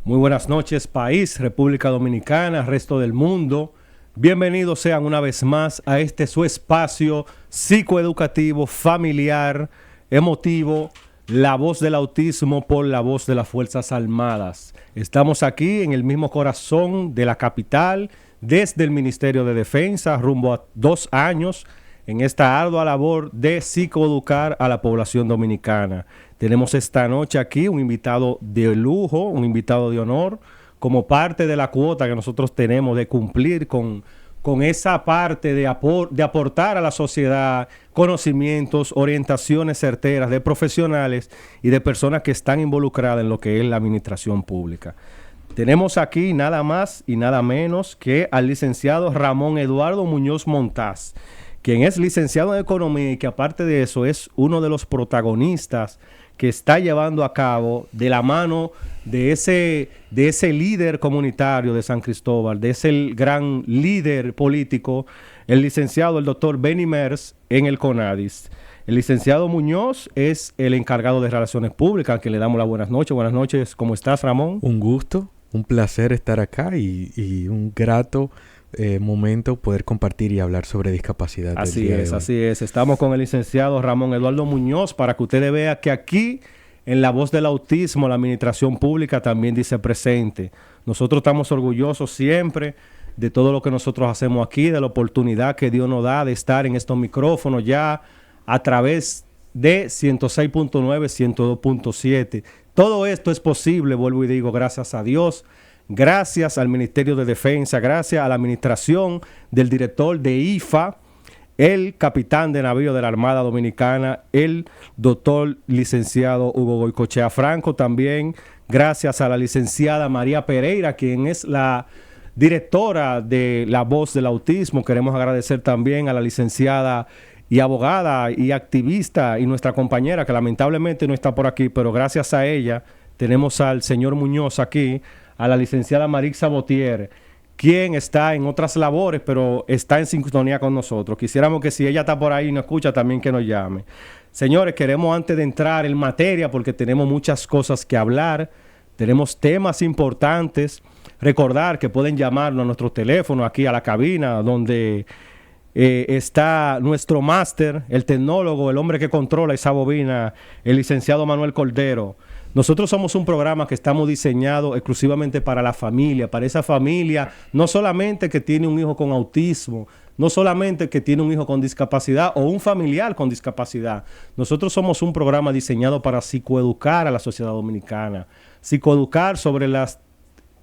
Muy buenas noches, país, República Dominicana, resto del mundo. Bienvenidos sean una vez más a este su espacio psicoeducativo, familiar, emotivo, la voz del autismo por la voz de las Fuerzas Armadas. Estamos aquí en el mismo corazón de la capital, desde el Ministerio de Defensa, rumbo a 2 años, en esta ardua labor de psicoeducar a la población dominicana. Tenemos esta noche aquí un invitado de lujo, un invitado de honor, como parte de la cuota que nosotros tenemos de cumplir con esa parte de aportar a la sociedad conocimientos, orientaciones certeras de profesionales y de personas que están involucradas en lo que es la administración pública. Tenemos aquí nada más y nada menos que al licenciado Ramón Eduardo Muñoz Montaz, quien es licenciado en Economía y que aparte de eso es uno de los protagonistas que está llevando a cabo de la mano de ese líder comunitario de San Cristóbal, de ese gran líder político, el licenciado, el doctor Benny Mers, en el CONADIS. El licenciado Muñoz es el encargado de Relaciones Públicas, a quien le damos las buenas noches. Buenas noches, ¿cómo estás, Ramón? Un gusto, un placer estar acá y un grato momento poder compartir y hablar sobre discapacidad. Así es. Estamos con el licenciado Ramón Eduardo Muñoz para que ustedes vean que aquí, en La Voz del Autismo, la administración pública también dice presente. Nosotros estamos orgullosos siempre de todo lo que nosotros hacemos aquí, de la oportunidad que Dios nos da de estar en estos micrófonos ya a través de 106.9, 102.7. Todo esto es posible, vuelvo y digo, gracias a Dios. Gracias al Ministerio de Defensa, gracias a la administración del director de IFA, el capitán de navío de la Armada Dominicana, el doctor licenciado Hugo Goicochea Franco, también gracias a la licenciada María Pereira, quien es la directora de La Voz del Autismo. Queremos agradecer también a la licenciada y abogada y activista y nuestra compañera, que lamentablemente no está por aquí, pero gracias a ella tenemos al señor Muñoz aquí, a la licenciada Marixa Botier, quien está en otras labores, pero está en sintonía con nosotros. Quisiéramos que si ella está por ahí y nos escucha, también que nos llame. Señores, queremos antes de entrar en materia, porque tenemos muchas cosas que hablar, tenemos temas importantes, recordar que pueden llamarnos a nuestro teléfono aquí a la cabina, donde está nuestro máster, el tecnólogo, el hombre que controla esa bobina, el licenciado Manuel Cordero. Nosotros somos un programa que estamos diseñados exclusivamente para la familia, para esa familia, no solamente que tiene un hijo con autismo, no solamente que tiene un hijo con discapacidad o un familiar con discapacidad. Nosotros somos un programa diseñado para psicoeducar a la sociedad dominicana, psicoeducar sobre las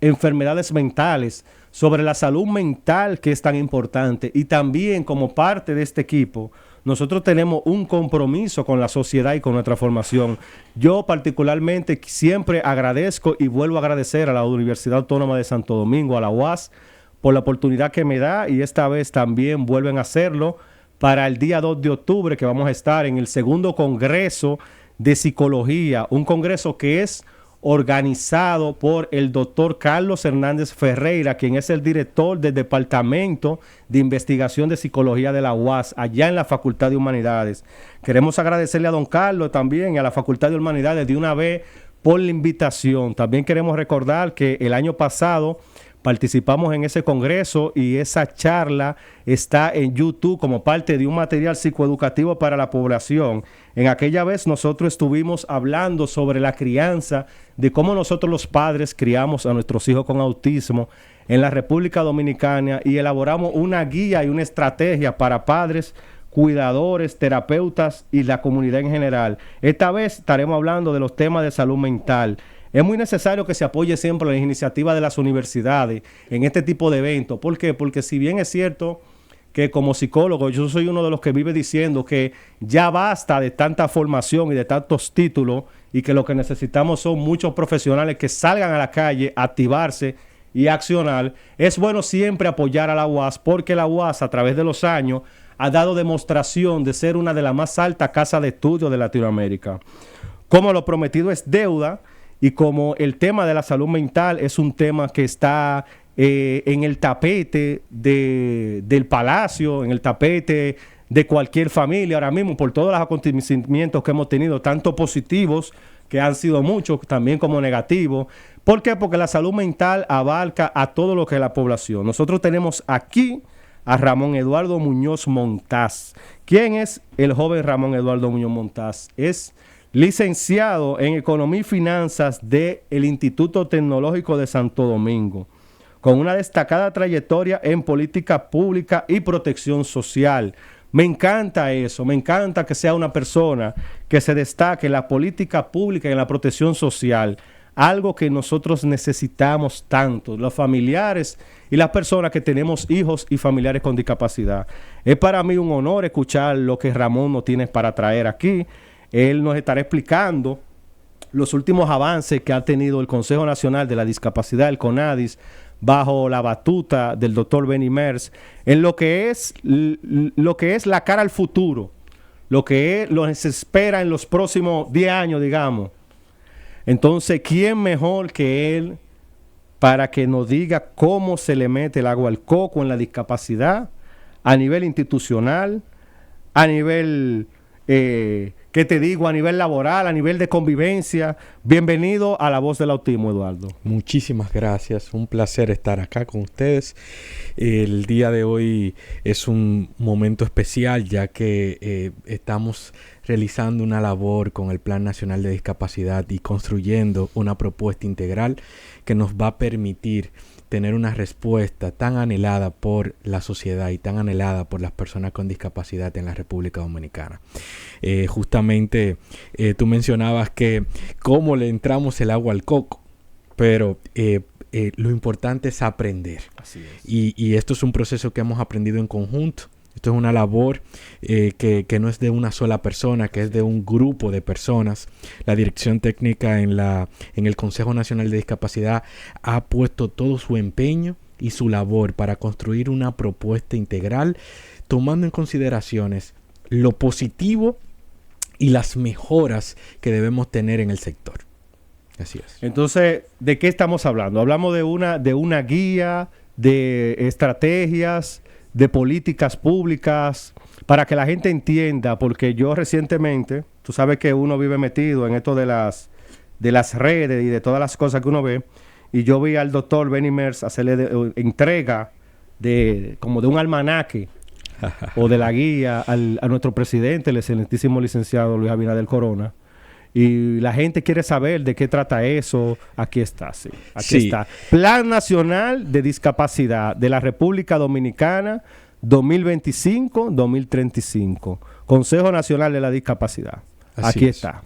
enfermedades mentales, sobre la salud mental, que es tan importante, y también como parte de este equipo nosotros tenemos un compromiso con la sociedad y con nuestra formación. Yo particularmente siempre agradezco y vuelvo a agradecer a la Universidad Autónoma de Santo Domingo, a la UAS, por la oportunidad que me da, y esta vez también vuelven a hacerlo para el día 2 de octubre, que vamos a estar en el segundo Congreso de Psicología, un congreso que es organizado por el doctor Carlos Hernández Ferreira, quien es el director del Departamento de Investigación de Psicología de la UAS, allá en la Facultad de Humanidades. Queremos agradecerle a don Carlos también y a la Facultad de Humanidades de una vez por la invitación. También queremos recordar que el año pasado participamos en ese congreso y esa charla está en YouTube como parte de un material psicoeducativo para la población. En aquella vez nosotros estuvimos hablando sobre la crianza, de cómo nosotros los padres criamos a nuestros hijos con autismo en la República Dominicana, y elaboramos una guía y una estrategia para padres, cuidadores, terapeutas y la comunidad en general. Esta vez estaremos hablando de los temas de salud mental. Es muy necesario que se apoye siempre las iniciativas de las universidades en este tipo de eventos. ¿Por qué? Porque si bien es cierto que como psicólogo yo soy uno de los que vive diciendo que ya basta de tanta formación y de tantos títulos, y que lo que necesitamos son muchos profesionales que salgan a la calle a activarse y accionar, es bueno siempre apoyar a la UAS, porque la UAS a través de los años ha dado demostración de ser una de las más altas casas de estudio de Latinoamérica. Como lo prometido es deuda, y como el tema de la salud mental es un tema que está en el tapete del Palacio, en el tapete de cualquier familia ahora mismo, por todos los acontecimientos que hemos tenido, tanto positivos que han sido muchos, también como negativos. ¿Por qué? Porque la salud mental abarca a todo lo que es la población. Nosotros tenemos aquí a Ramón Eduardo Muñoz Montaz. ¿Quién es el joven Ramón Eduardo Muñoz Montaz? Es licenciado en Economía y Finanzas del Instituto Tecnológico de Santo Domingo, con una destacada trayectoria en política pública y protección social. Me encanta eso, me encanta que sea una persona que se destaque en la política pública y en la protección social, algo que nosotros necesitamos tanto, los familiares y las personas que tenemos hijos y familiares con discapacidad. Es para mí un honor escuchar lo que Ramón nos tiene para traer aquí. Él nos estará explicando los últimos avances que ha tenido el Consejo Nacional de la Discapacidad, el CONADIS, bajo la batuta del doctor Benny Merz, en lo que es la cara al futuro, lo que se espera en los próximos 10 años, digamos. Entonces, ¿quién mejor que él para que nos diga cómo se le mete el agua al coco en la discapacidad a nivel institucional, a nivel, ¿qué te digo? A nivel laboral, a nivel de convivencia? Bienvenido a La Voz del Autismo, Eduardo. Muchísimas gracias. Un placer estar acá con ustedes. El día de hoy es un momento especial ya que estamos realizando una labor con el Plan Nacional de Discapacidad y construyendo una propuesta integral que nos va a permitir tener una respuesta tan anhelada por la sociedad y tan anhelada por las personas con discapacidad en la República Dominicana. Justamente tú mencionabas que cómo le entramos el agua al coco, pero lo importante es aprender. Así es. Y esto es un proceso que hemos aprendido en conjunto. Esto es una labor que no es de una sola persona, que es de un grupo de personas. La dirección técnica en el Consejo Nacional de Discapacidad ha puesto todo su empeño y su labor para construir una propuesta integral, tomando en consideraciones lo positivo y las mejoras que debemos tener en el sector. Así es. Entonces, ¿de qué estamos hablando? Hablamos de una guía, de estrategias, de políticas públicas, para que la gente entienda, porque yo recientemente, tú sabes que uno vive metido en esto de las redes y de todas las cosas que uno ve, y yo vi al doctor Benny Merz hacerle entrega como de un almanaque o de la guía a nuestro presidente, el excelentísimo licenciado Luis Abinader Corona. Y la gente quiere saber de qué trata eso. Aquí está, sí. Aquí está. Plan Nacional de Discapacidad de la República Dominicana 2025-2035. Consejo Nacional de la Discapacidad. Aquí está.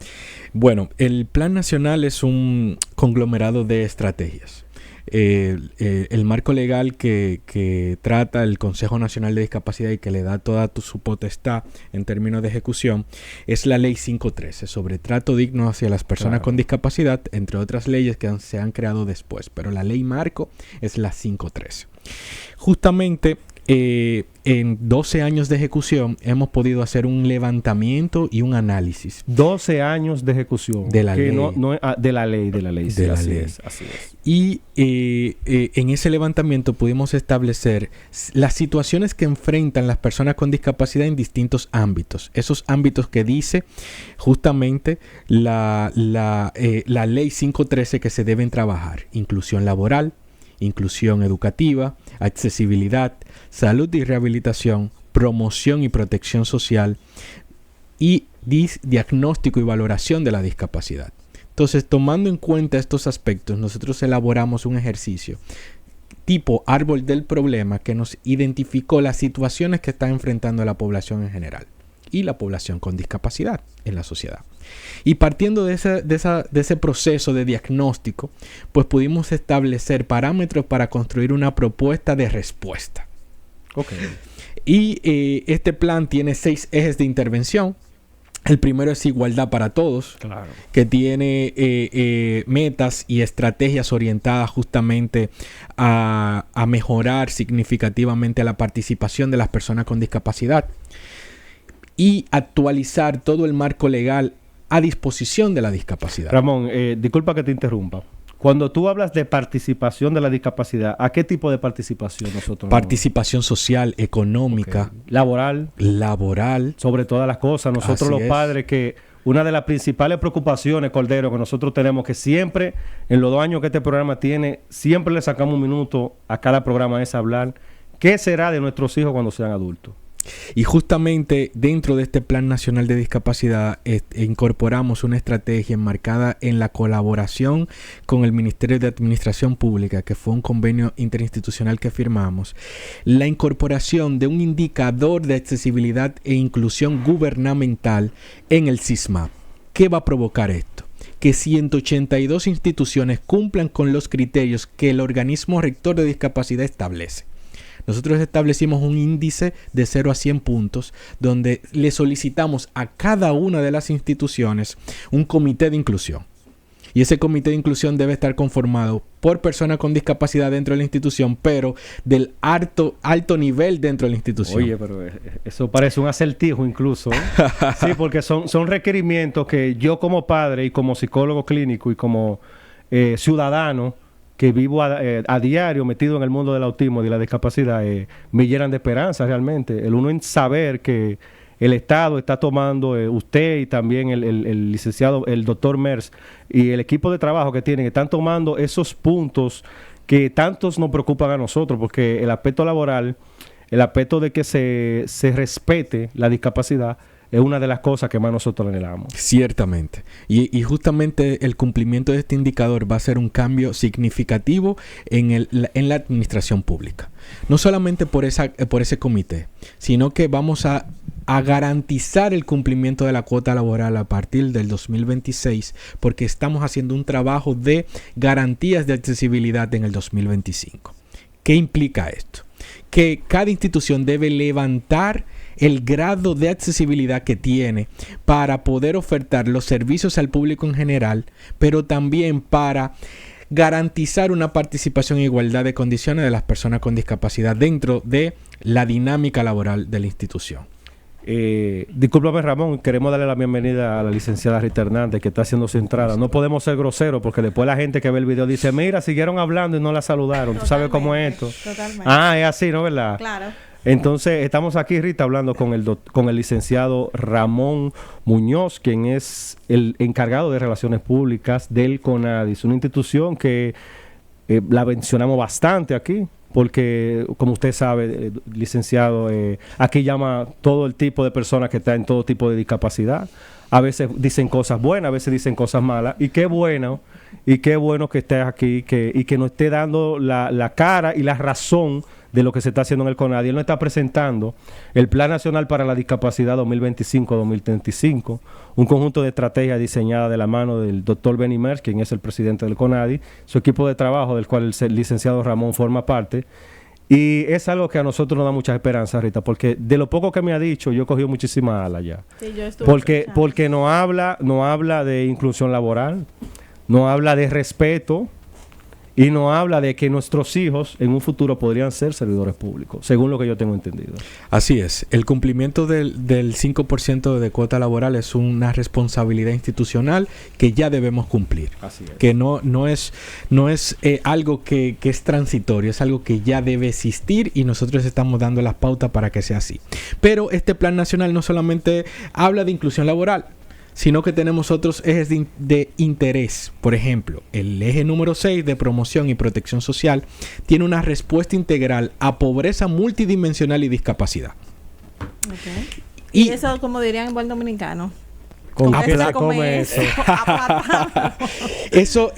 Bueno, el Plan Nacional es un conglomerado de estrategias. El marco legal que trata el Consejo Nacional de Discapacidad y que le da toda su potestad en términos de ejecución es la Ley 513 sobre trato digno hacia las personas con discapacidad, entre otras leyes que se han creado después, pero la ley marco es la 513. Justamente en 12 años de ejecución hemos podido hacer un levantamiento y un análisis. 12 años de ejecución. De la ley. De la ley. Sí, así es. Y en ese levantamiento pudimos establecer las situaciones que enfrentan las personas con discapacidad en distintos ámbitos. Esos ámbitos que dice justamente la ley 513 que se deben trabajar. Inclusión laboral, inclusión educativa, accesibilidad, salud y rehabilitación, promoción y protección social y diagnóstico y valoración de la discapacidad. Entonces, tomando en cuenta estos aspectos, nosotros elaboramos un ejercicio tipo árbol del problema que nos identificó las situaciones que está enfrentando la población en general y la población con discapacidad en la sociedad. Y partiendo de ese proceso de diagnóstico, pues pudimos establecer parámetros para construir una propuesta de respuesta. Okay. Y este plan tiene 6 ejes de intervención. El primero es igualdad para todos, claro, que tiene metas y estrategias orientadas justamente a mejorar significativamente la participación de las personas con discapacidad y actualizar todo el marco legal a disposición de la discapacidad. Ramón, disculpa que te interrumpa. Cuando tú hablas de participación de la discapacidad, ¿a qué tipo de participación nosotros? Participación social, económica, laboral, sobre todas las cosas. Nosotros los padres que una de las principales preocupaciones, Cordero, que nosotros tenemos, que siempre, en los 2 años que este programa tiene, siempre le sacamos un minuto a cada programa, es hablar qué será de nuestros hijos cuando sean adultos. Y justamente dentro de este Plan Nacional de Discapacidad incorporamos una estrategia enmarcada en la colaboración con el Ministerio de Administración Pública, que fue un convenio interinstitucional que firmamos, la incorporación de un indicador de accesibilidad e inclusión gubernamental en el SISMAP. ¿Qué va a provocar esto? Que 182 instituciones cumplan con los criterios que el organismo rector de discapacidad establece. Nosotros establecimos un índice de 0 a 100 puntos donde le solicitamos a cada una de las instituciones un comité de inclusión. Y ese comité de inclusión debe estar conformado por personas con discapacidad dentro de la institución, pero del alto nivel dentro de la institución. Oye, pero eso parece un acertijo incluso, ¿eh? Sí, porque son requerimientos que yo como padre y como psicólogo clínico y como ciudadano que vivo a diario metido en el mundo del autismo y de la discapacidad, me llenan de esperanza realmente. El uno en saber que el Estado está tomando, usted y también el licenciado, el doctor Mers y el equipo de trabajo que tienen, están tomando esos puntos que tantos nos preocupan a nosotros, porque el aspecto laboral, el aspecto de que se respete la discapacidad, es una de las cosas que más nosotros anhelamos. Ciertamente. Y justamente el cumplimiento de este indicador va a ser un cambio significativo en la administración pública. No solamente por ese comité, sino que vamos a garantizar el cumplimiento de la cuota laboral a partir del 2026, porque estamos haciendo un trabajo de garantías de accesibilidad en el 2025. ¿Qué implica esto? Que cada institución debe levantar el grado de accesibilidad que tiene para poder ofertar los servicios al público en general, pero también para garantizar una participación en igualdad de condiciones de las personas con discapacidad dentro de la dinámica laboral de la institución. Discúlpame, Ramón, queremos darle la bienvenida a la licenciada Rita Hernández, que está haciendo su entrada. No podemos ser groseros porque después la gente que ve el video dice, mira, siguieron hablando y no la saludaron. ¿Tú sabes cómo es esto? Totalmente. Ah, es así, ¿no? ¿Verdad? Claro. Entonces, estamos aquí, Rita, hablando con el licenciado Ramón Muñoz, quien es el encargado de Relaciones Públicas del CONADIS, una institución que la mencionamos bastante aquí, porque, como usted sabe, licenciado, aquí llama todo el tipo de personas que están en todo tipo de discapacidad. A veces dicen cosas buenas, a veces dicen cosas malas. Y qué bueno que estés aquí y que nos esté dando la cara y la razón de lo que se está haciendo en el CONADI. Él nos está presentando el Plan Nacional para la Discapacidad 2025-2035, un conjunto de estrategias diseñadas de la mano del doctor Benny Mers, quien es el presidente del CONADI, su equipo de trabajo, del cual el licenciado Ramón forma parte. Y es algo que a nosotros nos da mucha esperanza, Rita, porque de lo poco que me ha dicho, yo he cogido muchísima ala ya. Sí, yo estuve porque no habla de inclusión laboral, no habla de respeto, y nos habla de que nuestros hijos en un futuro podrían ser servidores públicos, según lo que yo tengo entendido. Así es. El cumplimiento del 5% de cuota laboral es una responsabilidad institucional que ya debemos cumplir. Así es. Que no es algo que es transitorio, es algo que ya debe existir y nosotros estamos dando las pautas para que sea así. Pero este plan nacional no solamente habla de inclusión laboral, sino que tenemos otros ejes de interés. Por ejemplo, el eje número 6 de promoción y protección social tiene una respuesta integral a pobreza multidimensional y discapacidad. Okay. Y eso, como dirían en buen dominicano, ¿Con qué se come eso? Eso,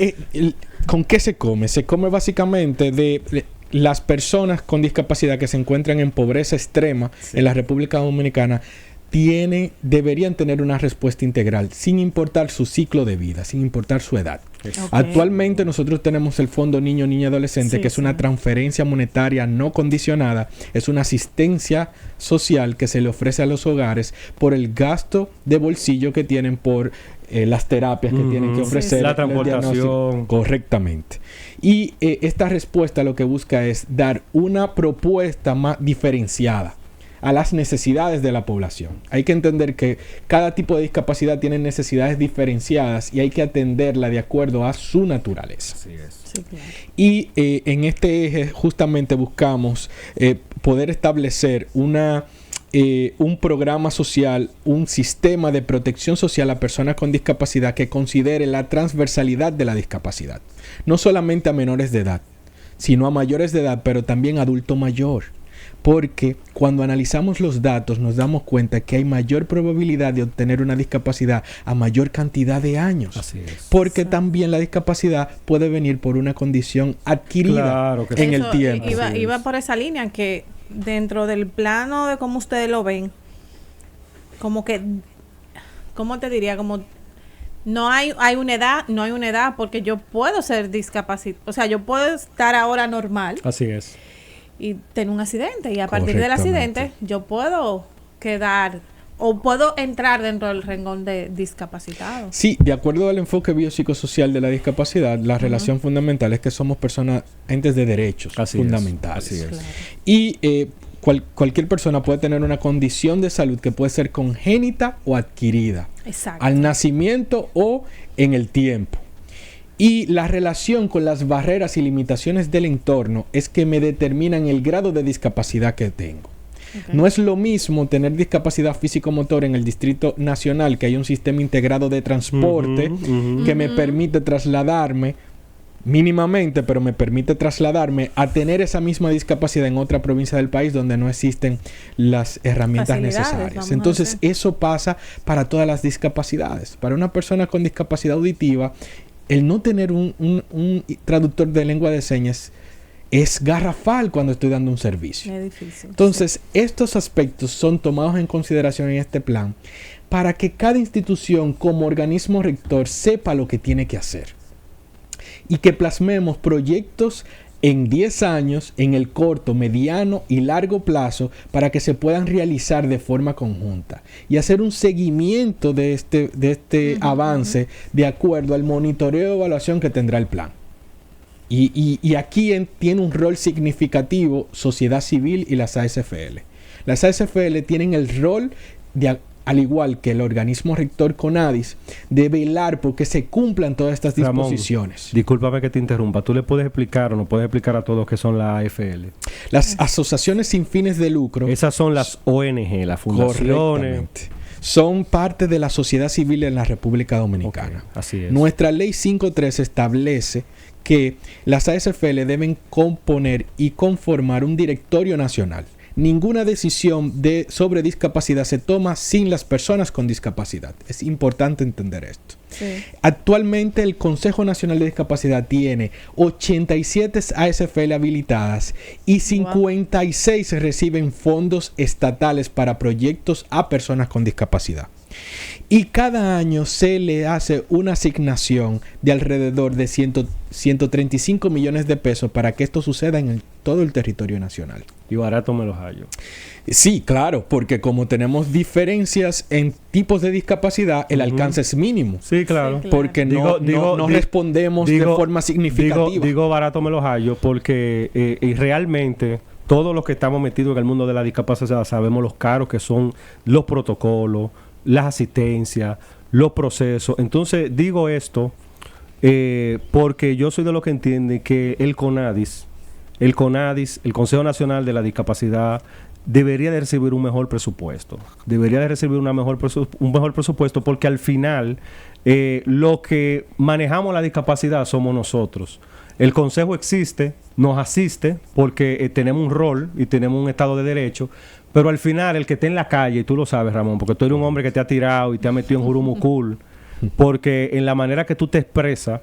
¿con qué se come? Se come básicamente de las personas con discapacidad que se encuentran en pobreza extrema en la República Dominicana. Deberían tener una respuesta integral, sin importar su ciclo de vida, sin importar su edad. Okay. Actualmente nosotros tenemos el Fondo Niño, Niña, Adolescente, que es una transferencia monetaria no condicionada, es una asistencia social que se le ofrece a los hogares por el gasto de bolsillo que tienen por las terapias que tienen que ofrecer. La transportación. Correctamente. Y esta respuesta lo que busca es dar una propuesta más diferenciada a las necesidades de la población. Hay que entender que cada tipo de discapacidad tiene necesidades diferenciadas y hay que atenderla de acuerdo a su naturaleza. Así es. Sí, claro. Y en este eje justamente buscamos poder establecer una un programa social, un sistema de protección social a personas con discapacidad que considere la transversalidad de la discapacidad. No solamente a menores de edad, sino a mayores de edad, pero también a adulto mayor. Porque cuando analizamos los datos nos damos cuenta que hay mayor probabilidad de obtener una discapacidad a mayor cantidad de años. Así es. Porque también la discapacidad puede venir por una condición adquirida en el tiempo. Iba por esa línea que dentro del plano de cómo ustedes lo ven, como que, ¿cómo te diría? Como no hay una edad porque yo puedo ser discapacitado. O sea, yo puedo estar ahora normal. Así es. Y tener un accidente. Y a partir del accidente yo puedo quedar o puedo entrar dentro del renglón de discapacitado. Sí, de acuerdo al enfoque biopsicosocial de la discapacidad, la relación fundamental es que somos personas, entes de derechos fundamentales. Así es. Claro. Y cualquier persona puede tener una condición de salud que puede ser congénita o adquirida. Exacto. Al nacimiento o en el tiempo. Y la relación con las barreras y limitaciones del entorno es que me determinan el grado de discapacidad que tengo. Okay. No es lo mismo tener discapacidad físico-motor en el Distrito Nacional, que hay un sistema integrado de transporte que me permite trasladarme mínimamente, pero me permite trasladarme a tener esa misma discapacidad en otra provincia del país donde no existen las herramientas necesarias. Entonces, eso pasa para todas las discapacidades. Para una persona con discapacidad auditiva, el no tener un traductor de lengua de señas es garrafal cuando estoy dando un servicio. Es difícil. Entonces, estos aspectos son tomados en consideración en este plan para que cada institución como organismo rector sepa lo que tiene que hacer y que plasmemos proyectos en 10 años, en el corto, mediano y largo plazo para que se puedan realizar de forma conjunta y hacer un seguimiento de este avance de acuerdo al monitoreo y evaluación que tendrá el plan. Y aquí tiene un rol significativo sociedad civil y las ASFL. Las ASFL tienen el rol de, al igual que el organismo rector CONADIS, de velar por que se cumplan todas estas disposiciones. Ramón, discúlpame que te interrumpa. ¿Tú le puedes explicar o no puedes explicar a todos qué son las AFL? Las asociaciones sin fines de lucro. Esas son las ONG, las fundaciones. Son parte de la sociedad civil en la República Dominicana. Okay, así es. Nuestra ley 5.3 establece que las ASFL deben componer y conformar un directorio nacional. Ninguna decisión sobre discapacidad se toma sin las personas con discapacidad. Es importante entender esto. Sí. Actualmente el Consejo Nacional de Discapacidad tiene 87 ASFL habilitadas y 56 reciben fondos estatales para proyectos a personas con discapacidad. Y cada año se le hace una asignación de alrededor de 135 millones de pesos para que esto suceda en todo el territorio nacional. Y barato me los hallo. Sí, claro, porque como tenemos diferencias en tipos de discapacidad, el alcance es mínimo. Sí, claro. Porque no respondemos de forma significativa. Digo barato me los hallo porque y realmente todos los que estamos metidos en el mundo de la discapacidad sabemos los caros que son los protocolos, las asistencias, los procesos. Entonces digo esto porque yo soy de los que entiende que el CONADIS, el Consejo Nacional de la Discapacidad, debería de recibir un mejor presupuesto. Debería de recibir un mejor presupuesto porque al final lo que manejamos la discapacidad somos nosotros. El Consejo existe, nos asiste porque tenemos un rol y tenemos un Estado de Derecho, pero al final el que está en la calle, y tú lo sabes, Ramón, porque tú eres un hombre que te ha tirado y te ha metido en jurumucul, porque en la manera que tú te expresas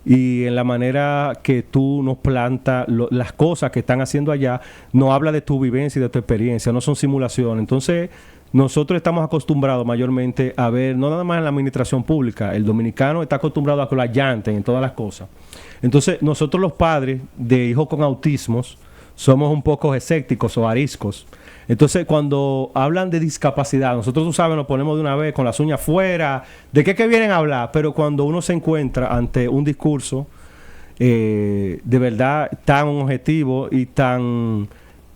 y en la manera que tú nos plantas las cosas que están haciendo allá, nos habla de tu vivencia y de tu experiencia, no son simulaciones. Entonces, nosotros estamos acostumbrados mayormente a ver, no nada más en la administración pública, el dominicano está acostumbrado a que lo allanten en todas las cosas. Entonces, nosotros los padres de hijos con autismos somos un poco escépticos o ariscos. Entonces, cuando hablan de discapacidad, nosotros, tú sabes, nos ponemos de una vez con las uñas fuera, ¿de qué vienen a hablar? Pero cuando uno se encuentra ante un discurso de verdad tan objetivo y tan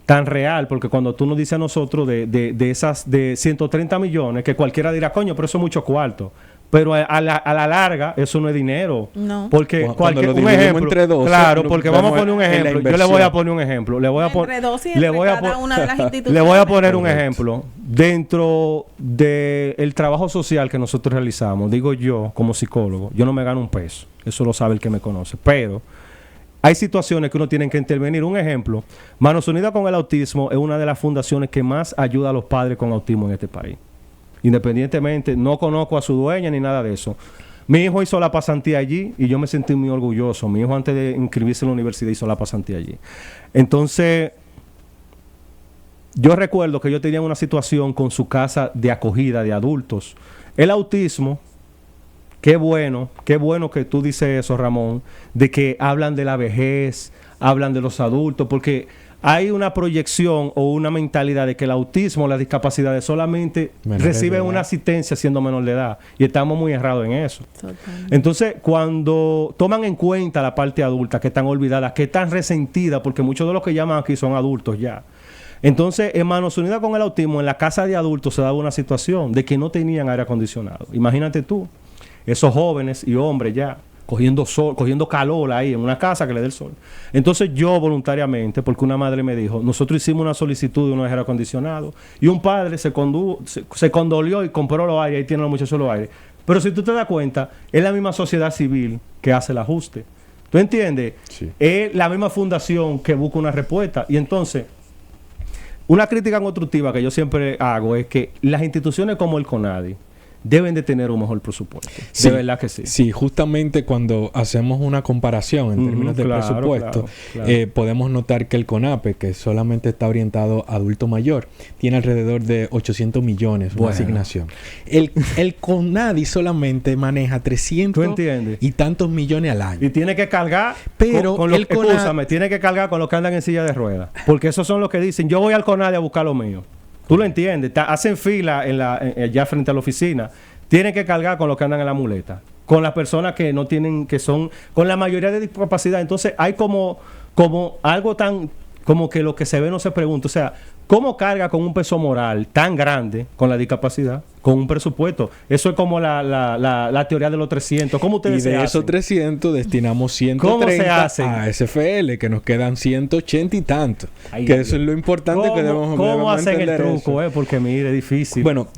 real, porque cuando tú nos dices a nosotros de 130 millones, que cualquiera dirá, coño, pero eso es mucho cuarto. Pero a la larga, eso no es dinero. No. Porque Cuando lo un dividimos ejemplo, entre 12, claro, nos porque vamos a vemos poner un en la ejemplo. Yo le inversión. voy a poner un ejemplo. Le voy a Entre dos y le entre voy a cada una de las instituciones. le voy a poner un Correcto. ejemplo. Dentro del trabajo social que nosotros realizamos, digo yo, como psicólogo, yo no me gano un peso. Eso lo sabe el que me conoce. Pero hay situaciones que uno tiene que intervenir. Un ejemplo, Manos Unidas con el Autismo es una de las fundaciones que más ayuda a los padres con autismo en este país. Independientemente, no conozco a su dueña ni nada de eso. Mi hijo hizo la pasantía allí y yo me sentí muy orgulloso. Mi hijo antes de inscribirse en la universidad hizo la pasantía allí. Entonces, yo recuerdo que yo tenía una situación con su casa de acogida de adultos. El autismo, qué bueno que tú dices eso, Ramón, de que hablan de la vejez, hablan de los adultos, porque hay una proyección o una mentalidad de que el autismo, las discapacidades solamente Menores de reciben edad. una asistencia siendo menor de edad. Y estamos muy errados en eso. Totalmente. Entonces, cuando toman en cuenta la parte adulta, que están olvidadas, que están resentidas, porque muchos de los que llaman aquí son adultos ya. Entonces, en Manos Unidas con el Autismo, en la casa de adultos se daba una situación de que no tenían aire acondicionado. Imagínate tú, esos jóvenes y hombres ya, cogiendo sol, cogiendo calor ahí en una casa que le dé el sol. Entonces yo voluntariamente, porque una madre me dijo, nosotros hicimos una solicitud de unos aire acondicionados y un padre se condolió y compró los aires y tiene los muchachos los aires. Pero si tú te das cuenta, es la misma sociedad civil que hace el ajuste. ¿Tú entiendes? Sí. Es la misma fundación que busca una respuesta. Y entonces, una crítica constructiva que yo siempre hago es que las instituciones como el CONADI deben de tener un mejor presupuesto. Sí, de verdad que sí. Sí, justamente cuando hacemos una comparación en términos de claro, presupuesto, claro. podemos notar que el CONAPE, que solamente está orientado a adulto mayor, tiene alrededor de 800 millones una Bueno. asignación. El CONADI solamente maneja 300 ¿Tú entiendes? y tantos millones al año. Y tiene que cargar Pero con los, el CONADI- escúchame, tiene que cargar con los que andan en silla de ruedas. Porque esos son los que dicen, yo voy al CONADI a buscar lo mío. Tú lo entiendes. Hacen fila ya frente a la oficina. Tienen que cargar con los que andan en la muleta. Con las personas que no tienen, que son, con la mayoría de discapacidad. Entonces hay como algo tan, como que lo que se ve no se pregunta. O sea, ¿cómo carga con un peso moral tan grande con la discapacidad? Con un presupuesto. Eso es como la teoría de los 300. ¿Cómo Y ustedes se de hacen? esos 300 destinamos ¿Cómo se 130 hacen? a SFL, que nos quedan 180 y tantos. Ay, que ay, eso es lo importante que debemos ¿Cómo hacen el entender truco? eso. Porque mire, es difícil. Bueno,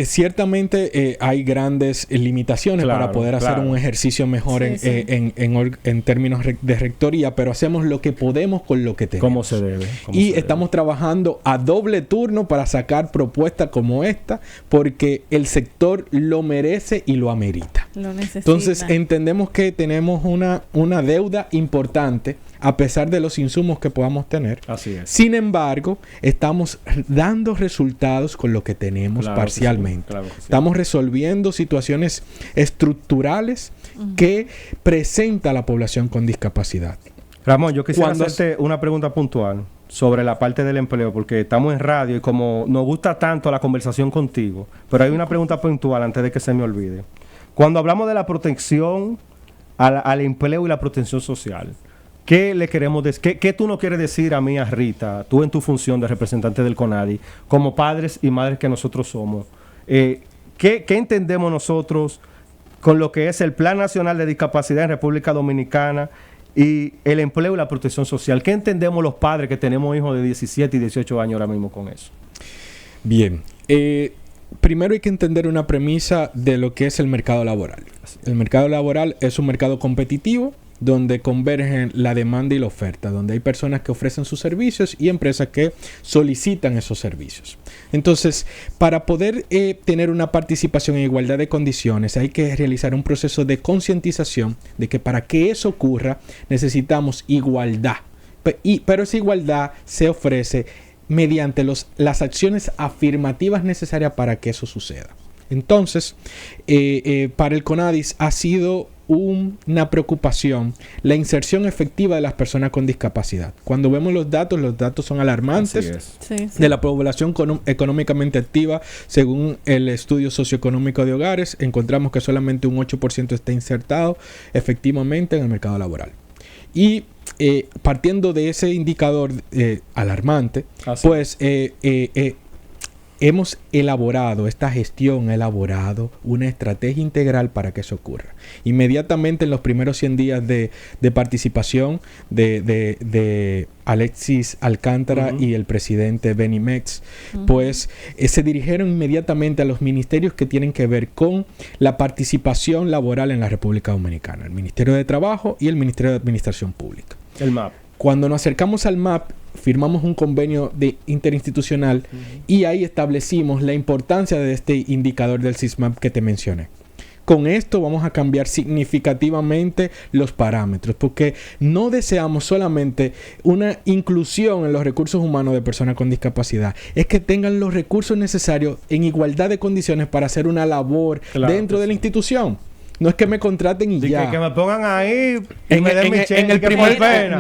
ciertamente hay grandes limitaciones Claro, para poder hacer claro. un ejercicio mejor Sí, sí. en términos de rectoría, pero hacemos lo que podemos con lo que tenemos. ¿Cómo se debe? ¿Cómo Y se debe? estamos trabajando a doble turno para sacar propuestas como esta, porque el sector lo merece y lo amerita. Lo necesita. Entonces entendemos que tenemos una deuda importante a pesar de los insumos que podamos tener. Así es. Sin embargo, estamos dando resultados con lo que tenemos Claro que parcialmente. sí, claro que sí. Estamos resolviendo situaciones estructurales que presenta la población con discapacidad. Ramón, yo quisiera Cuando- hacerte una pregunta puntual sobre la parte del empleo, porque estamos en radio y como nos gusta tanto la conversación contigo, pero hay una pregunta puntual antes de que se me olvide. Cuando hablamos de la protección al empleo y la protección social, ¿qué le queremos decir? ¿Qué tú nos quieres decir a mí, a Rita, tú en tu función de representante del CONADI, como padres y madres que nosotros somos? ¿Qué entendemos nosotros con lo que es el Plan Nacional de Discapacidad en República Dominicana y el empleo y la protección social? ¿Qué entendemos los padres que tenemos hijos de 17 y 18 años ahora mismo con eso? Bien. Primero hay que entender una premisa de lo que es el mercado laboral. El mercado laboral es un mercado competitivo donde convergen la demanda y la oferta, donde hay personas que ofrecen sus servicios y empresas que solicitan esos servicios. Entonces, para poder tener una participación en igualdad de condiciones, hay que realizar un proceso de concientización de que para que eso ocurra necesitamos igualdad. Pero esa igualdad se ofrece mediante las acciones afirmativas necesarias para que eso suceda. Entonces, para el CONADIS ha sido una preocupación la inserción efectiva de las personas con discapacidad. Cuando vemos los datos son alarmantes. Así es. Sí, sí. De la población económicamente activa, según el estudio socioeconómico de hogares, encontramos que solamente un 8% está insertado efectivamente en el mercado laboral. Y partiendo de ese indicador alarmante, Así pues esta gestión ha elaborado una estrategia integral para que eso ocurra. Inmediatamente en los primeros 100 días de participación de Alexis Alcántara y el presidente Benny Metz, pues se dirigieron inmediatamente a los ministerios que tienen que ver con la participación laboral en la República Dominicana, el Ministerio de Trabajo y el Ministerio de Administración Pública. El MAP. Cuando nos acercamos al MAP, firmamos un convenio interinstitucional y ahí establecimos la importancia de este indicador del SISMAP que te mencioné. Con esto vamos a cambiar significativamente los parámetros, porque no deseamos solamente una inclusión en los recursos humanos de personas con discapacidad, es que tengan los recursos necesarios en igualdad de condiciones para hacer una labor dentro de la institución. No es que me contraten y ya. Que me pongan ahí y me den mi cheque, en el primer pena.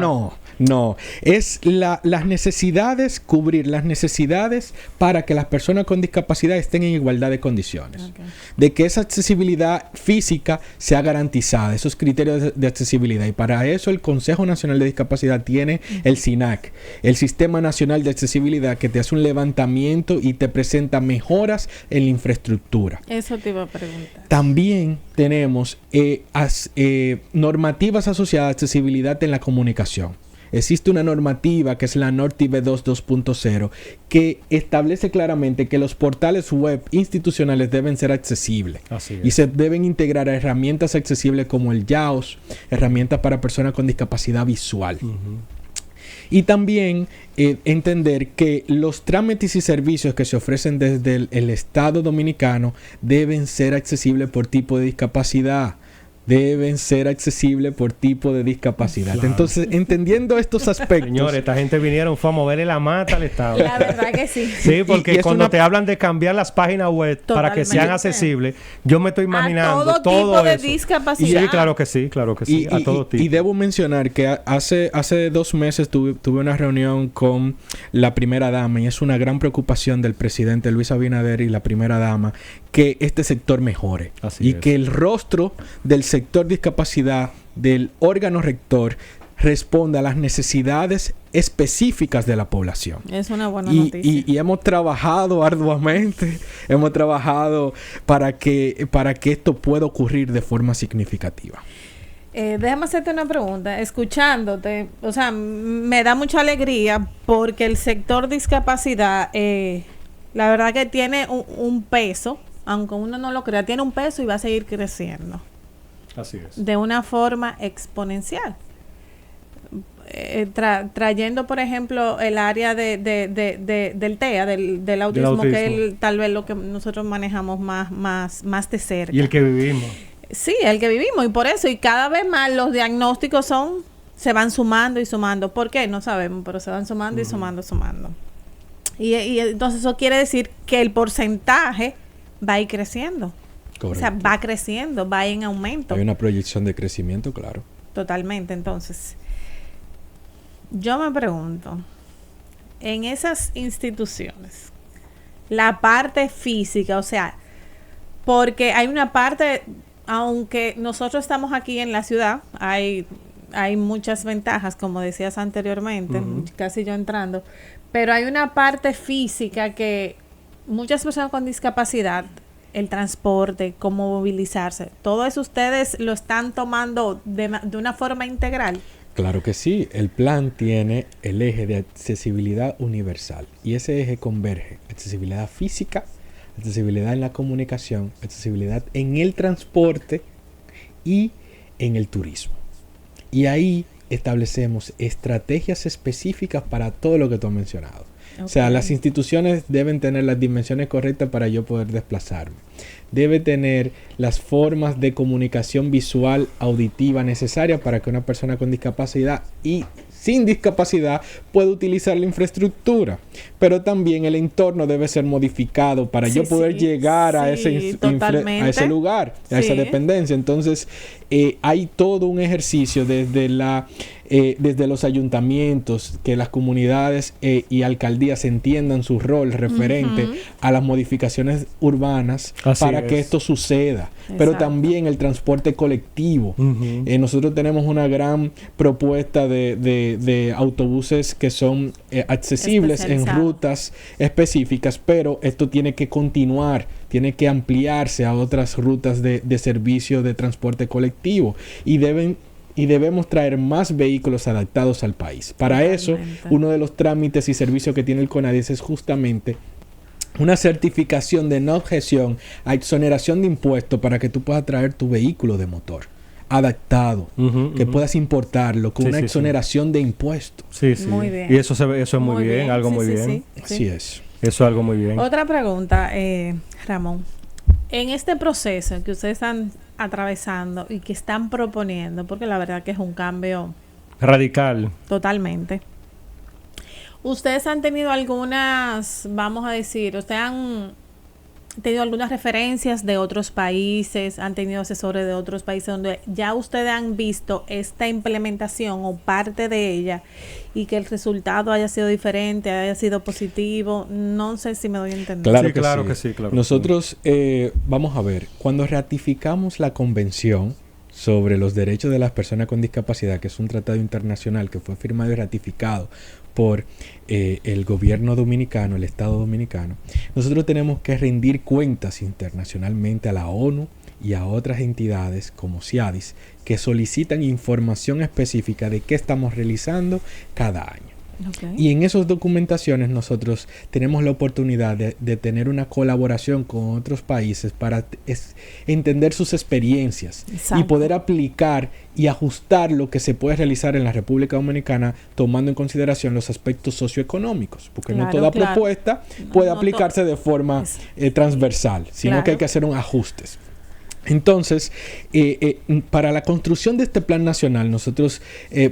No, es las necesidades, cubrir las necesidades para que las personas con discapacidad estén en igualdad de condiciones. Okay. De que esa accesibilidad física sea garantizada, esos criterios de accesibilidad. Y para eso el Consejo Nacional de Discapacidad tiene el SINAC, el Sistema Nacional de Accesibilidad, que te hace un levantamiento y te presenta mejoras en la infraestructura. Eso te iba a preguntar. También tenemos normativas asociadas a accesibilidad en la comunicación. Existe una normativa que es la NORTIB 2.0 que establece claramente que los portales web institucionales deben ser accesibles. Y se deben integrar a herramientas accesibles como el JAWS, herramientas para personas con discapacidad visual. Y también entender que los trámites y servicios que se ofrecen desde el Estado dominicano deben ser accesibles por tipo de discapacidad. Deben ser accesibles por tipo de discapacidad. Claro. Entonces, entendiendo estos aspectos... Señores, esta gente fue a moverle la mata al Estado. La verdad que sí. Sí, porque cuando te hablan de cambiar las páginas web para que sean accesibles, yo me estoy imaginando a todo tipo eso. De discapacidad. Sí, claro que sí, a todo tipo. Y debo mencionar que hace 2 meses tuve una reunión con la primera dama y es una gran preocupación del presidente Luis Abinader y la primera dama que este sector mejore. Que el rostro del sector discapacidad del órgano rector responda a las necesidades específicas de la población. Es una buena noticia. Y hemos trabajado arduamente, hemos trabajado para que esto pueda ocurrir de forma significativa. Déjame hacerte una pregunta. Escuchándote, o sea, me da mucha alegría porque el sector discapacidad, la verdad que tiene un peso, aunque uno no lo crea, tiene un peso y va a seguir creciendo. Así es. De una forma exponencial. Trayendo, por ejemplo, el área del TEA, del autismo, que es tal vez lo que nosotros manejamos más de cerca. Y el que vivimos. Sí, el que vivimos. Y por eso, y cada vez más los diagnósticos se van sumando y sumando. ¿Por qué? No sabemos, pero se van sumando y sumando. Y entonces eso quiere decir que el porcentaje va a ir creciendo. Correcto. O sea, va creciendo, va en aumento. Hay una proyección de crecimiento, claro. Totalmente. Entonces, yo me pregunto, en esas instituciones, la parte física, o sea, porque hay una parte, aunque nosotros estamos aquí en la ciudad, hay muchas ventajas, como decías anteriormente, casi yo entrando, pero hay una parte física que muchas personas con discapacidad, el transporte, cómo movilizarse, todo eso ustedes lo están tomando de una forma integral. Claro que sí. El plan tiene el eje de accesibilidad universal y ese eje converge accesibilidad física, accesibilidad en la comunicación, accesibilidad en el transporte y en el turismo. Y ahí establecemos estrategias específicas para todo lo que tú has mencionado. Okay. O sea, las instituciones deben tener las dimensiones correctas para yo poder desplazarme. Debe tener las formas de comunicación visual, auditiva necesarias para que una persona con discapacidad y sin discapacidad pueda utilizar la infraestructura. Pero también el entorno debe ser modificado para yo poder llegar a ese lugar, a esa dependencia. Entonces, hay todo un ejercicio desde la desde los ayuntamientos, que las comunidades y alcaldías entiendan su rol referente a las modificaciones urbanas para que esto suceda. Pero también el transporte colectivo. Nosotros tenemos una gran propuesta de autobuses que son accesibles en rutas específicas, pero esto tiene que continuar, tiene que ampliarse a otras rutas de servicio de transporte colectivo y debemos traer más vehículos adaptados al país. Para eso, uno de los trámites y servicios que tiene el CONADIS es justamente una certificación de no objeción a exoneración de impuestos para que tú puedas traer tu vehículo de motor adaptado, que puedas importarlo con una exoneración de impuestos. Muy bien. Y eso es muy bien, algo muy bien. Así es. Eso es algo muy bien. Otra pregunta, Ramón. En este proceso que ustedes están atravesando y que están proponiendo, porque la verdad que es un cambio radical. Totalmente. Ustedes han tenido algunas, vamos a decir, ustedes han tenido algunas referencias de otros países, han tenido asesores de otros países donde ya ustedes han visto esta implementación o parte de ella y que el resultado haya sido diferente, haya sido positivo. No sé si me doy a entender. Claro que sí. Nosotros, vamos a ver, cuando ratificamos la convención sobre los derechos de las personas con discapacidad, que es un tratado internacional que fue firmado y ratificado por el gobierno dominicano, el Estado dominicano, nosotros tenemos que rendir cuentas internacionalmente a la ONU y a otras entidades como CIADIS que solicitan información específica de qué estamos realizando cada año. Y en esas documentaciones nosotros tenemos la oportunidad de tener una colaboración con otros países para entender sus experiencias y poder aplicar y ajustar lo que se puede realizar en la República Dominicana tomando en consideración los aspectos socioeconómicos, porque no toda propuesta puede aplicarse de forma transversal, sino que hay que hacer un ajustes. Entonces, para la construcción de este plan nacional, nosotros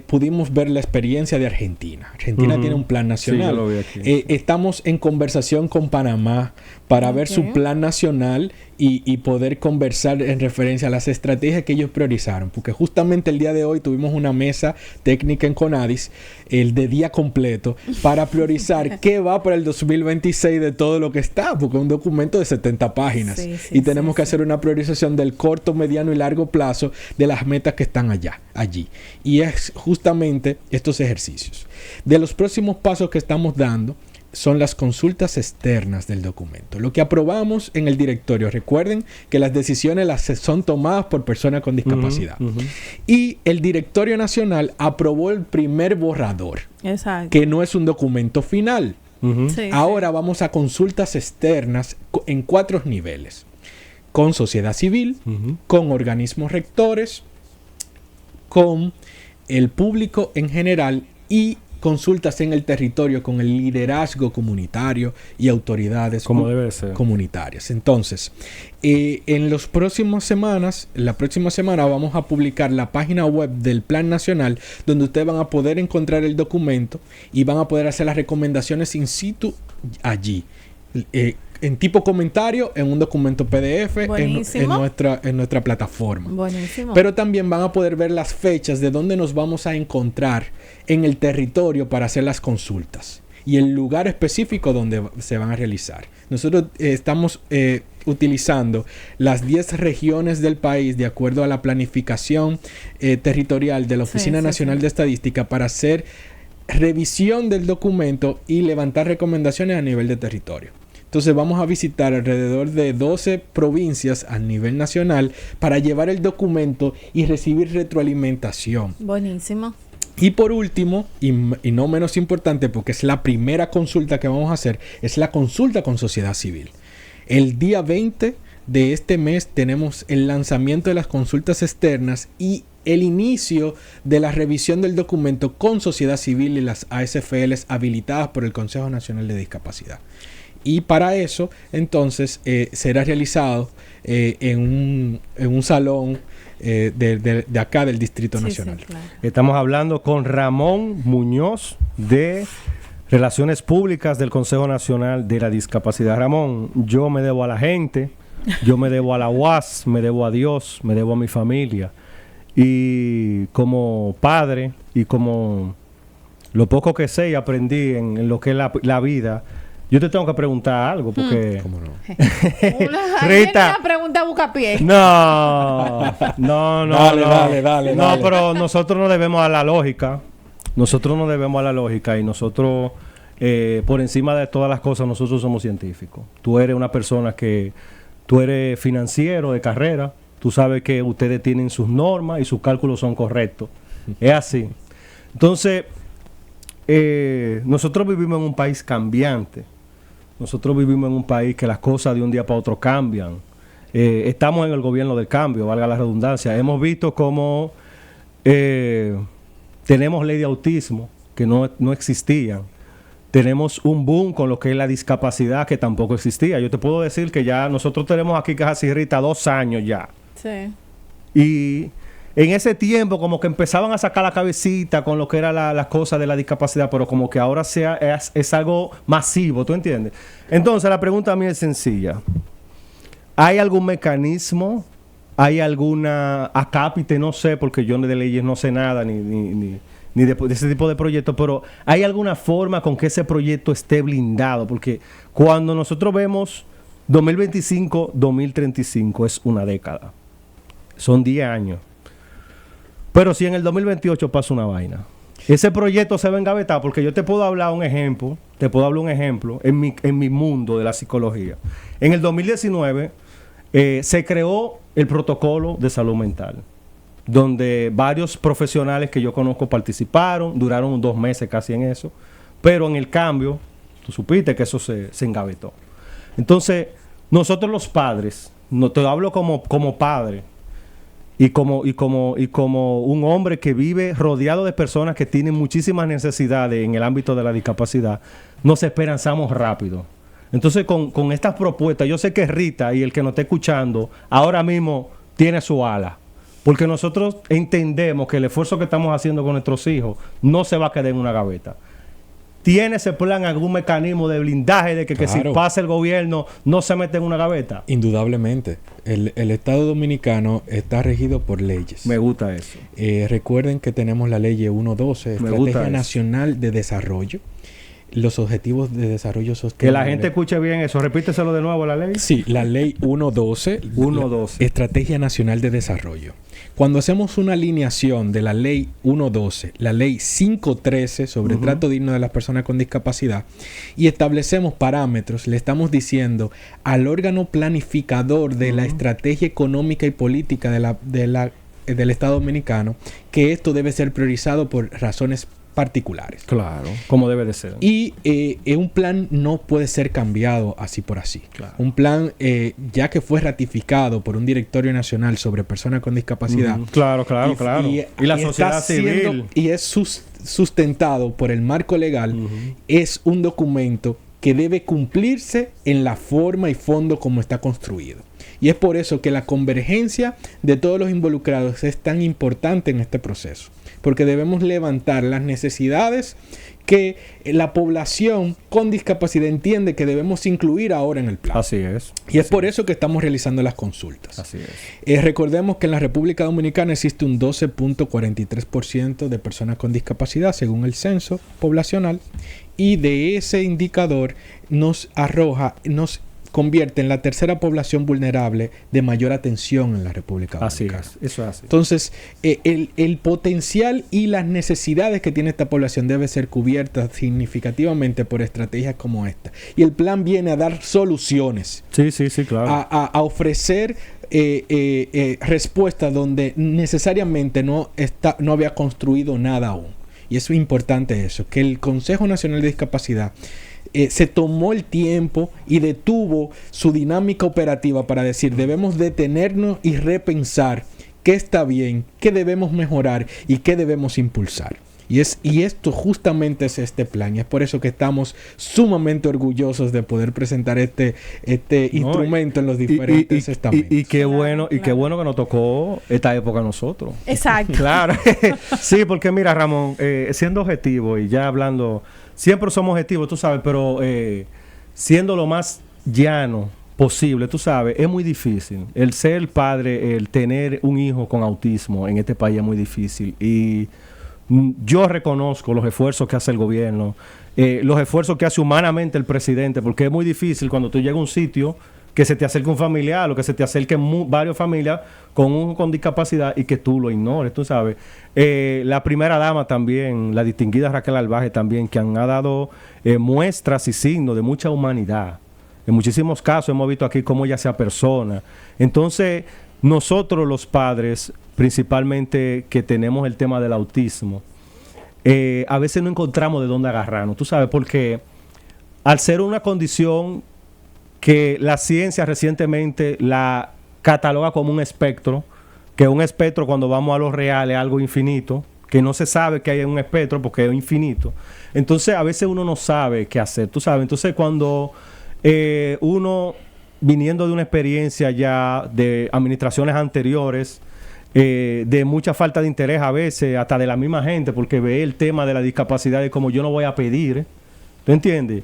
pudimos ver la experiencia de Argentina. Argentina tiene un plan nacional. Yo lo vi aquí. Estamos en conversación con Panamá para ver su plan nacional y poder conversar en referencia a las estrategias que ellos priorizaron. Porque justamente el día de hoy tuvimos una mesa técnica en CONADIS, el de día completo, para priorizar qué va para el 2026 de todo lo que está, porque es un documento de 70 páginas. Y tenemos que hacer una priorización del corto, mediano y largo plazo de las metas que están allí. Y es justamente estos ejercicios. De los próximos pasos que estamos dando son las consultas externas del documento. Lo que aprobamos en el directorio, recuerden que las decisiones son tomadas por personas con discapacidad. Y el directorio nacional aprobó el primer borrador, que no es un documento final. Ahora vamos a consultas externas en 4 niveles. Con sociedad civil, con organismos rectores, con el público en general y consultas en el territorio con el liderazgo comunitario y autoridades comunitarias. Entonces, en las próximas semanas, la próxima semana vamos a publicar la página web del Plan Nacional, donde ustedes van a poder encontrar el documento y van a poder hacer las recomendaciones in situ allí. En tipo comentario, en un documento PDF, en nuestra plataforma. Buenísimo. Pero también van a poder ver las fechas de dónde nos vamos a encontrar en el territorio para hacer las consultas y el lugar específico donde se van a realizar. Nosotros estamos utilizando las 10 regiones del país de acuerdo a la planificación territorial de la Oficina Nacional de Estadística para hacer revisión del documento y levantar recomendaciones a nivel de territorio. Entonces vamos a visitar alrededor de 12 provincias a nivel nacional para llevar el documento y recibir retroalimentación. Buenísimo. Y por último, y no menos importante, porque es la primera consulta que vamos a hacer, es la consulta con sociedad civil. El día 20 de este mes tenemos el lanzamiento de las consultas externas y el inicio de la revisión del documento con sociedad civil y las ASFLs habilitadas por el Consejo Nacional de Discapacidad. Y para eso, entonces, será realizado en un salón de acá del Distrito Nacional. Claro. Estamos hablando con Ramón Muñoz de Relaciones Públicas del Consejo Nacional de la Discapacidad. Ramón, yo me debo a la gente, yo me debo a la UAS, me debo a Dios, me debo a mi familia. Y como padre y como lo poco que sé y aprendí en lo que es la vida, yo te tengo que preguntar algo porque... ¿Cómo no? Rita. Una pregunta buscapié. No, no, no. Dale. No, pero nosotros no debemos a la lógica. Nosotros no debemos a la lógica y nosotros, por encima de todas las cosas, nosotros somos científicos. Tú eres una persona que... Tú eres financiero de carrera. Tú sabes que ustedes tienen sus normas y sus cálculos son correctos. Es así. Entonces, nosotros vivimos en un país cambiante. Nosotros vivimos en un país que las cosas de un día para otro cambian. Estamos en el gobierno del cambio, valga la redundancia. Hemos visto cómo tenemos ley de autismo que no existían. Tenemos un boom con lo que es la discapacidad que tampoco existía. Yo te puedo decir que ya nosotros tenemos aquí casi, Rita, 2 años ya. Sí. Y en ese tiempo como que empezaban a sacar la cabecita con lo que era las cosas de la discapacidad, pero como que ahora es algo masivo, ¿tú entiendes? Entonces la pregunta a mí es sencilla. ¿Hay algún mecanismo? ¿Hay alguna acápite? No sé, porque yo de leyes no sé nada, ni de ese tipo de proyectos, pero ¿hay alguna forma con que ese proyecto esté blindado? Porque cuando nosotros vemos 2025, 2035 es una década. Son 10 años. Pero si en el 2028 pasa una vaina, ese proyecto se va a engavetar, porque yo te puedo hablar un ejemplo, en mi mundo de la psicología. En el 2019 se creó el protocolo de salud mental, donde varios profesionales que yo conozco participaron, duraron 2 meses casi en eso, pero en el cambio, tú supiste que eso se engavetó. Entonces, nosotros los padres, no te hablo como padre, y como un hombre que vive rodeado de personas que tienen muchísimas necesidades en el ámbito de la discapacidad, nos esperanzamos rápido. Entonces, con estas propuestas, yo sé que Rita y el que nos esté escuchando, ahora mismo tiene su ala. Porque nosotros entendemos que el esfuerzo que estamos haciendo con nuestros hijos no se va a quedar en una gaveta. ¿Tiene ese plan algún mecanismo de blindaje de que si pasa el gobierno no se mete en una gaveta? Indudablemente. El Estado Dominicano está regido por leyes. Me gusta eso. Recuerden que tenemos la ley 112, Estrategia Nacional de Desarrollo. Los objetivos de desarrollo sostenible. Que la gente escuche bien eso. Repíteselo de nuevo, la ley. Sí, la ley 112. 112. Estrategia Nacional de Desarrollo. Cuando hacemos una alineación de la ley 112, la ley 513 sobre trato digno de las personas con discapacidad y establecemos parámetros, le estamos diciendo al órgano planificador de la estrategia económica y política del Estado Dominicano que esto debe ser priorizado por razones particulares. Claro, como debe de ser. Y un plan no puede ser cambiado así por así. Claro. Un plan, ya que fue ratificado por un directorio nacional sobre personas con discapacidad. Claro. Y la sociedad civil. Y es sustentado por el marco legal. Es un documento que debe cumplirse en la forma y fondo como está construido. Y es por eso que la convergencia de todos los involucrados es tan importante en este proceso. Porque debemos levantar las necesidades que la población con discapacidad entiende que debemos incluir ahora en el plan. Así es. Y es por eso que estamos realizando las consultas. Así es. Recordemos que en la República Dominicana existe un 12.43% de personas con discapacidad según el censo poblacional. Y de ese indicador nos convierte en la tercera población vulnerable de mayor atención en la República Dominicana. Así es, eso es así. Entonces, el potencial y las necesidades que tiene esta población debe ser cubiertas significativamente por estrategias como esta. Y el plan viene a dar soluciones. Sí, claro. A ofrecer respuestas donde necesariamente no había construido nada aún. Y es importante eso, que el Consejo Nacional de Discapacidad se tomó el tiempo y detuvo su dinámica operativa para decir, debemos detenernos y repensar qué está bien, qué debemos mejorar y qué debemos impulsar. Y esto justamente es este plan. Y es por eso que estamos sumamente orgullosos de poder presentar este instrumento en los diferentes estamentos. Y qué bueno que nos tocó esta época a nosotros. Exacto. Claro. Sí, porque mira, Ramón, siendo objetivo y ya hablando, siempre somos objetivos, tú sabes, pero siendo lo más llano posible, tú sabes, es muy difícil. El ser padre, el tener un hijo con autismo en este país es muy difícil. Y Yo reconozco los esfuerzos que hace el gobierno, los esfuerzos que hace humanamente el presidente, porque es muy difícil cuando tú llegas a un sitio que se te acerque un familiar o que se te acerquen varias familias con discapacidad y que tú lo ignores, tú sabes. La primera dama también, la distinguida Raquel Albaje también, que ha dado muestras y signos de mucha humanidad. En muchísimos casos hemos visto aquí cómo ella se apersona. Entonces, nosotros los padres, principalmente que tenemos el tema del autismo, a veces no encontramos de dónde agarrarnos, tú sabes, porque al ser una condición que la ciencia recientemente la cataloga como un espectro, que un espectro cuando vamos a lo real es algo infinito, que no se sabe que hay un espectro porque es infinito. Entonces a veces uno no sabe qué hacer, tú sabes. Entonces cuando uno, viniendo de una experiencia ya de administraciones anteriores, de mucha falta de interés a veces, hasta de la misma gente, porque ve el tema de la discapacidad y como yo no voy a pedir, ¿tú entiendes?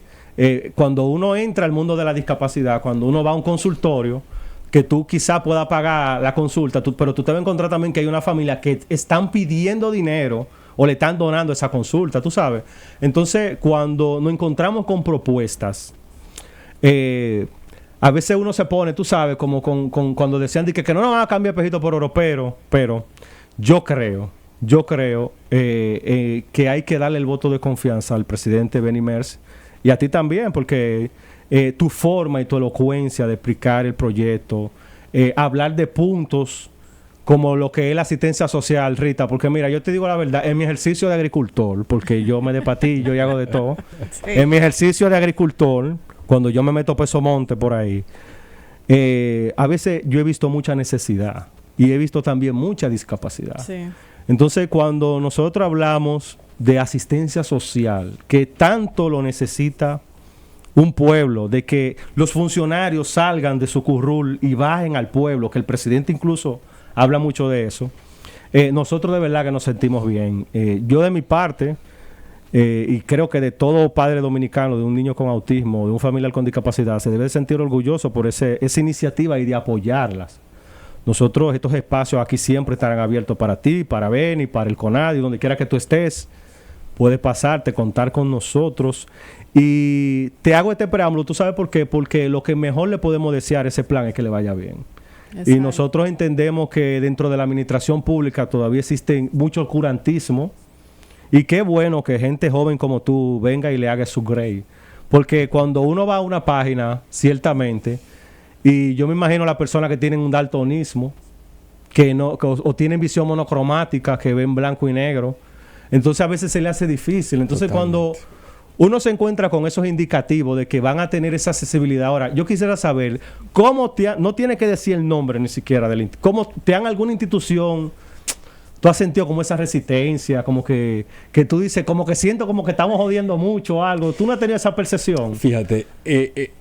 Cuando uno entra al mundo de la discapacidad, cuando uno va a un consultorio, que tú quizás puedas pagar la consulta, pero tú te vas a encontrar también que hay una familia que están pidiendo dinero o le están donando esa consulta, tú sabes. Entonces, cuando nos encontramos con propuestas, a veces uno se pone, tú sabes, como cuando decían que no nos van a cambiar pejito por oro, pero yo creo que hay que darle el voto de confianza al presidente Benny Merz y a ti también, porque tu forma y tu elocuencia de explicar el proyecto, hablar de puntos como lo que es la asistencia social, Rita, porque mira, yo te digo la verdad, en mi ejercicio de agricultor, porque yo me despatillo y hago de todo, sí. En mi ejercicio de agricultor, cuando yo me meto peso monte por ahí, a veces yo he visto mucha necesidad y he visto también mucha discapacidad. Sí. Entonces, cuando nosotros hablamos de asistencia social, que tanto lo necesita un pueblo, de que los funcionarios salgan de su currul y bajen al pueblo, que el presidente incluso habla mucho de eso, nosotros de verdad que nos sentimos bien. Yo de mi parte, y creo que de todo padre dominicano, de un niño con autismo, de un familiar con discapacidad, se debe sentir orgulloso por esa iniciativa y de apoyarlas. Nosotros, estos espacios aquí siempre estarán abiertos para ti, para Benny, para el CONADI, donde quiera que tú estés. Puedes pasarte, contar con nosotros. Y te hago este preámbulo, ¿tú sabes por qué? Porque lo que mejor le podemos desear a ese plan es que le vaya bien. Exacto. Y nosotros entendemos que dentro de la administración pública todavía existe mucho oscurantismo. Y qué bueno que gente joven como tú venga y le haga su grade. Porque cuando uno va a una página, ciertamente, y yo me imagino las personas que tienen un daltonismo, o tienen visión monocromática, que ven blanco y negro, entonces a veces se le hace difícil. Entonces cuando uno se encuentra con esos indicativos de que van a tener esa accesibilidad. Ahora, yo quisiera saber, no tiene que decir el nombre ni siquiera, ¿cómo te han alguna institución... ¿Tú has sentido como esa resistencia? Como que tú dices, como que siento como que estamos jodiendo mucho o algo. ¿Tú no has tenido esa percepción? Fíjate,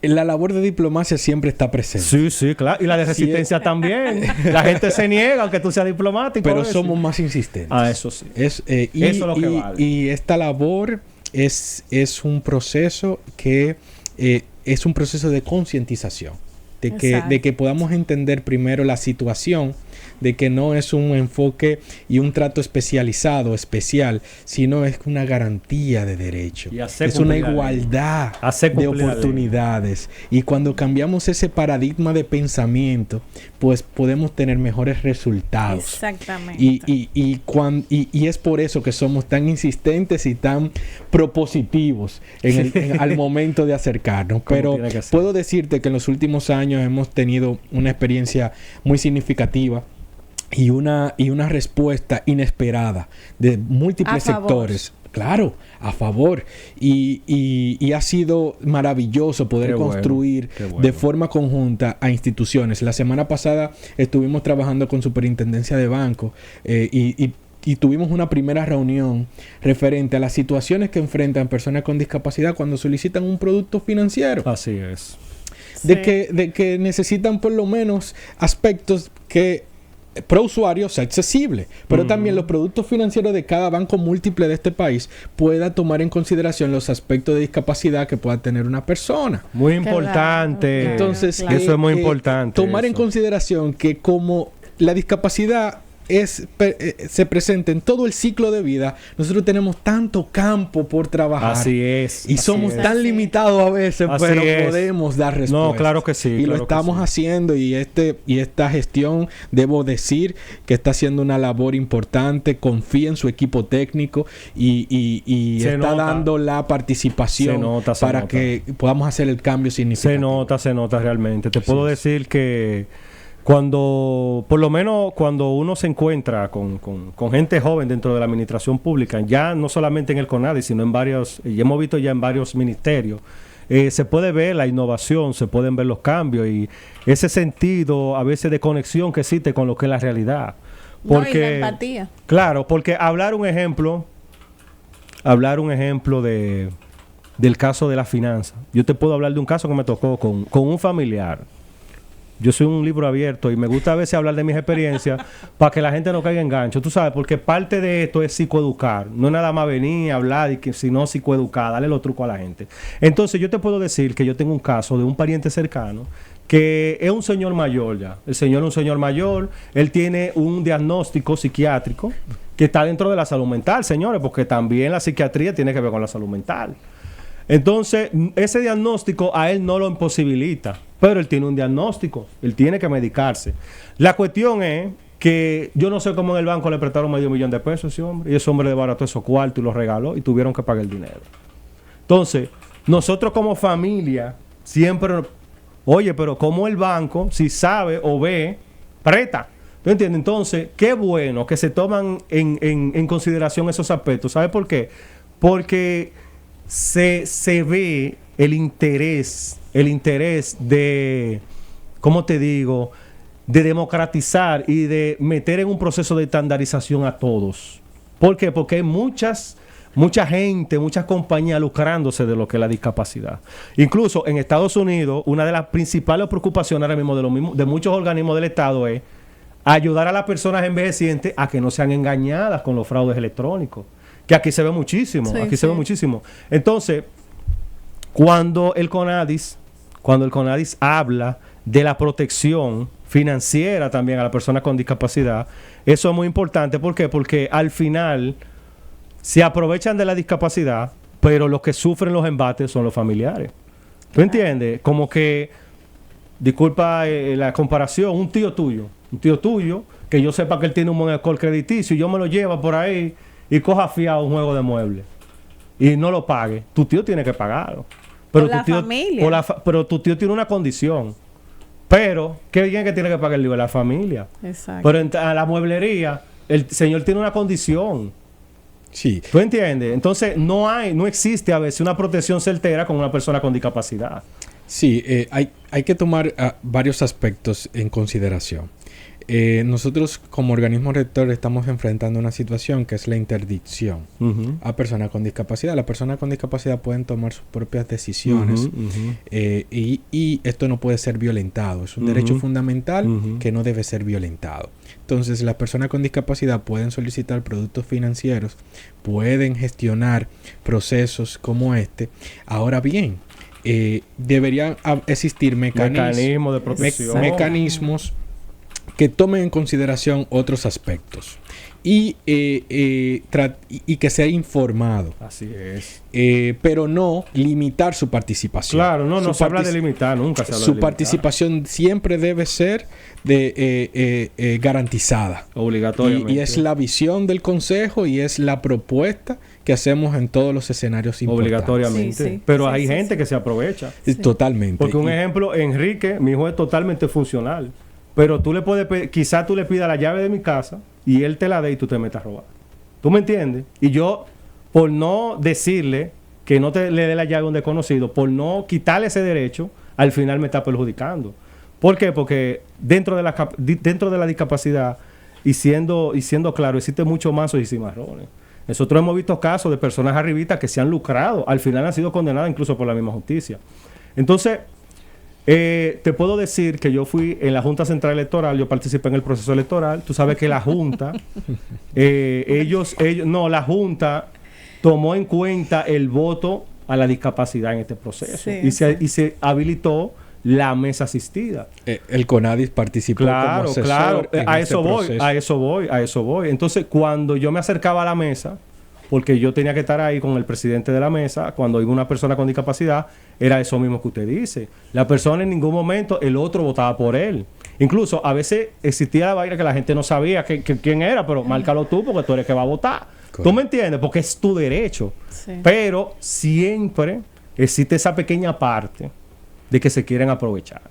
la labor de diplomacia siempre está presente. Sí, sí, claro. Y la de resistencia también. La gente se niega aunque tú seas diplomático. Pero somos más insistentes. Ah, eso sí. Eso es lo que vale. Y esta labor es un proceso que es un proceso de concientización. De que podamos entender primero la situación, de que no es un enfoque y un trato especializado, especial, sino es una garantía de derecho. Es una igualdad de oportunidades. Y cuando cambiamos ese paradigma de pensamiento, pues podemos tener mejores resultados. Exactamente. Y es por eso que somos tan insistentes y tan propositivos al momento de acercarnos. Pero puedo decirte que en los últimos años hemos tenido una experiencia muy significativa y una respuesta inesperada de múltiples sectores. Claro, a favor. Y ha sido maravilloso poder construir de forma conjunta a instituciones. La semana pasada estuvimos trabajando con Superintendencia de Banco y tuvimos una primera reunión referente a las situaciones que enfrentan personas con discapacidad cuando solicitan un producto financiero. Así es. De que necesitan por lo menos aspectos que pro usuario sea accesible, pero también los productos financieros de cada banco múltiple de este país pueda tomar en consideración los aspectos de discapacidad que pueda tener una persona. Muy importante. Entonces, eso es muy importante. Tomar en consideración que como la discapacidad se presenta en todo el ciclo de vida, nosotros tenemos tanto campo por trabajar. Así es. Y somos tan limitados a veces, Así pero es. podemos dar respuesta. No, claro que sí. Y lo claro que estamos sí. haciendo y esta gestión, debo decir que está haciendo una labor importante. Confía en su equipo técnico y Se está nota. dando la participación Se para nota. que podamos hacer el cambio significativo. Se nota realmente. Te puedo Sí. decir que por lo menos cuando uno se encuentra con gente joven dentro de la administración pública, ya no solamente en el CONADI, sino en varios, y hemos visto ya en varios ministerios, se puede ver la innovación, se pueden ver los cambios y ese sentido a veces de conexión que existe con lo que es la realidad. No, y la empatía. Claro, porque hablar un ejemplo del caso de la finanza. Yo te puedo hablar de un caso que me tocó con un familiar. Yo soy un libro abierto y me gusta a veces hablar de mis experiencias para que la gente no caiga en gancho. Tú sabes, porque parte de esto es psicoeducar. No es nada más venir a hablar, sino psicoeducar, darle los trucos a la gente. Entonces yo te puedo decir que yo tengo un caso de un pariente cercano que es un señor mayor ya. El señor es un señor mayor. Él tiene un diagnóstico psiquiátrico que está dentro de la salud mental, señores, porque también la psiquiatría tiene que ver con la salud mental. Entonces, ese diagnóstico a él no lo imposibilita, pero él tiene un diagnóstico, él tiene que medicarse. La cuestión es que yo no sé cómo en el banco le prestaron $500,000 a ese hombre, y ese hombre desbarató esos cuartos y los regaló y tuvieron que pagar el dinero. Entonces, nosotros como familia siempre, oye, pero como el banco, si sabe o ve, presta. ¿Tú entiendes? Entonces, qué bueno que se toman en consideración esos aspectos. ¿Sabe por qué? Porque se ve el interés de, ¿cómo te digo?, de democratizar y de meter en un proceso de estandarización a todos. ¿Por qué? Porque hay mucha gente, muchas compañías lucrándose de lo que es la discapacidad. Incluso en Estados Unidos, una de las principales preocupaciones ahora mismo de muchos organismos del Estado es ayudar a las personas envejecientes a que no sean engañadas con los fraudes electrónicos. Que aquí se ve muchísimo, Sí, se ve muchísimo. Entonces, cuando el CONADIS habla de la protección financiera también a las personas con discapacidad, eso es muy importante. ¿Por qué? Porque al final se aprovechan de la discapacidad, pero los que sufren los embates son los familiares. ¿Tú entiendes? Como que, disculpa la comparación, un tío tuyo, que yo sepa que él tiene un buen score crediticio y yo me lo llevo por ahí y coja fiado un juego de muebles y no lo pague, tu tío tiene que pagarlo. Pero Por la familia. Pero tu tío tiene una condición. Pero, ¿qué bien que tiene que pagar el libro? La familia. Exacto. Pero a la mueblería, el señor tiene una condición. Sí. ¿Tú entiendes? Entonces, no existe a veces una protección certera con una persona con discapacidad. Sí, hay que tomar varios aspectos en consideración. Nosotros como organismo rector estamos enfrentando una situación que es la interdicción a personas con discapacidad. Las personas con discapacidad pueden tomar sus propias decisiones y esto no puede ser violentado. Es un derecho fundamental que no debe ser violentado. Entonces, las personas con discapacidad pueden solicitar productos financieros, pueden gestionar procesos como este. Ahora bien, deberían existir Mecanismos de protección. mecanismos que tomen en consideración otros aspectos y que sea informado. Así es. Pero no limitar su participación. Claro, no se habla de limitar, nunca se habla de Su limitar. participación siempre debe ser garantizada. Obligatoriamente. Y es la visión del Consejo y es la propuesta que hacemos en todos los escenarios importantes. Obligatoriamente. Sí. Pero Sí, hay sí, gente sí. que se aprovecha. Totalmente. Porque un ejemplo, Enrique, mi hijo es totalmente funcional. Pero tú le puedes quizás tú le pidas la llave de mi casa y él te la dé y tú te metas a robar. ¿Tú me entiendes? Y yo, por no decirle que no le dé la llave a un desconocido, por no quitarle ese derecho, al final me está perjudicando. ¿Por qué? Porque dentro de la discapacidad, y siendo claro, existen muchos mazos y cimarrones. Nosotros hemos visto casos de personas arribitas que se han lucrado, al final han sido condenadas incluso por la misma justicia. Entonces, te puedo decir que yo fui en la Junta Central Electoral, yo participé en el proceso electoral. Tú sabes que la Junta, la Junta tomó en cuenta el voto a la discapacidad en este proceso. Sí, Y se habilitó la mesa asistida. El CONADIS participó como asesor Claro, en a ese eso voy, proceso. a eso voy. Entonces, cuando yo me acercaba a la mesa, porque yo tenía que estar ahí con el presidente de la mesa, cuando iba una persona con discapacidad, era eso mismo que usted dice. La persona en ningún momento, el otro votaba por él. Incluso a veces existía la vaina que la gente no sabía quién era, pero márcalo tú porque tú eres el que va a votar. Correcto. ¿Tú me entiendes? Porque es tu derecho. Sí. Pero siempre existe esa pequeña parte de que se quieren aprovechar.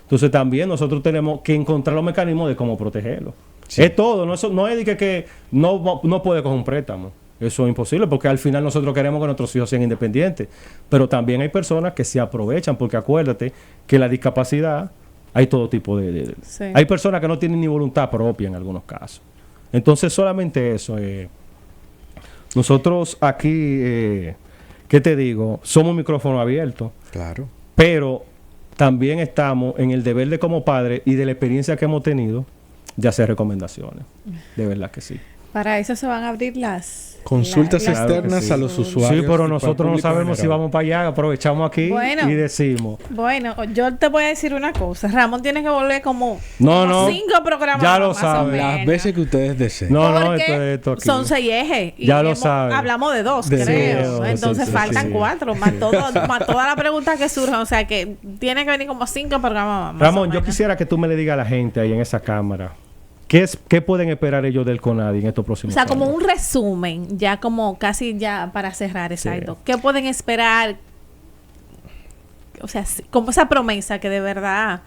Entonces también nosotros tenemos que encontrar los mecanismos de cómo protegerlo. Sí. Es todo, no es de que no puede coger un préstamo. Eso es imposible porque al final nosotros queremos que nuestros hijos sean independientes. Pero también hay personas que se aprovechan porque acuérdate que la discapacidad hay todo tipo de Sí. Hay personas que no tienen ni voluntad propia en algunos casos. Entonces solamente eso. Nosotros aquí, ¿qué te digo? Somos micrófono abierto, Claro. pero también estamos en el deber de como padres y de la experiencia que hemos tenido de hacer recomendaciones. De verdad que sí. Para eso se van a abrir las Consultas Claro que externas sí. a los usuarios. Sí, pero y nosotros para el no público sabemos si general. vamos para allá. Aprovechamos aquí Bueno. y decimos. Bueno, yo te voy a decir una cosa. Ramón tiene que volver como No, no. 5 programas Ya lo más o sabe. menos. Las veces que ustedes deseen. No, no, Porque esto aquí. son 6 ejes. Y Ya lo sabe. hablamos de 2, De creo. dos, Entonces sí, faltan sí. 4. Más todas las preguntas que surjan. O sea que tiene que venir como 5 programas más. Ramón, o yo menos. quisiera que tú me le digas a la gente ahí en esa cámara. ¿Qué pueden esperar ellos del CONADI en estos O próximos sea, como años? un resumen, ya como casi ya para cerrar, exacto. ¿Qué pueden esperar? O sea, como esa promesa que de verdad...